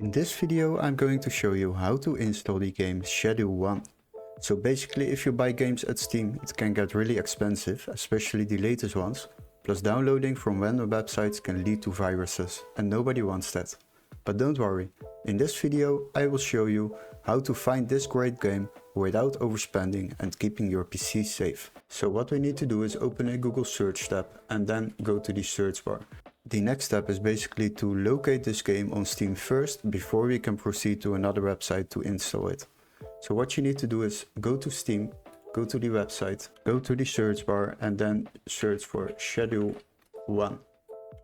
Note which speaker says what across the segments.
Speaker 1: In this video I'm going to show you how to install the game Schedule 1. So basically if you buy games at Steam it can get really expensive, especially the latest ones, plus downloading from random websites can lead to viruses and nobody wants that. But don't worry, in this video I will show you how to find this great game without overspending and keeping your PC safe. So what we need to do is open a Google search tab and then go to the search bar. The next step is basically to locate this game on Steam first before we can proceed to another website to install it. So what you need to do is go to Steam, go to the website, go to the search bar and then search for Schedule 1.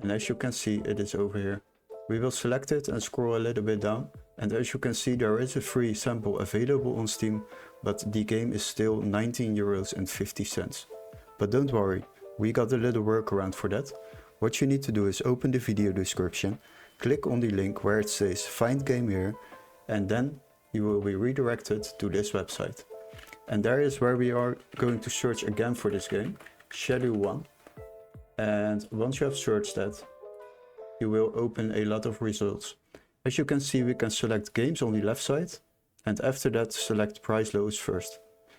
Speaker 1: And as you can see it is over here. We will select it and scroll a little bit down, and as you can see there is a free sample available on Steam, but the game is still €19.50. But don't worry, we got a little workaround for that. What you need to do is open the video description, click on the link where it says find game here, and then you will be redirected to this website. And there is where we are going to search again for this game, Schedule 1. And once you have searched that, you will open a lot of results. As you can see, we can select games on the left side, and after that select price lowest first.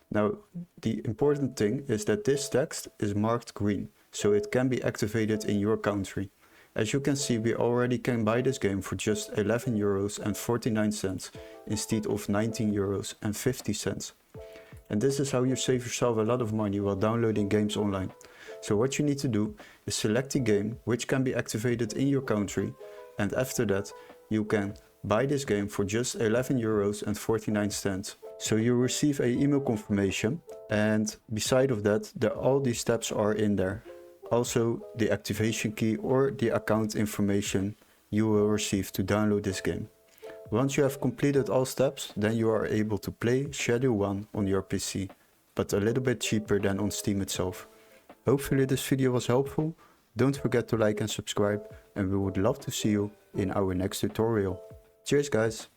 Speaker 1: Now the important thing is that this text is marked green, so it can be activated in your country. As you can see, we already can buy this game for just €11.49 instead of €19.50. And this is how you save yourself a lot of money while downloading games online. So what you need to do is select the game which can be activated in your country, and after that you can buy this game for just €11.49. So you receive an email confirmation, and beside of that all these steps are in there. Also the activation key or the account information you will receive to download this game. Once you have completed all steps, then you are able to play Schedule 1 on your PC, but a little bit cheaper than on Steam itself. Hopefully this video was helpful. Don't forget to like and subscribe, and we would love to see you in our next tutorial. Cheers guys!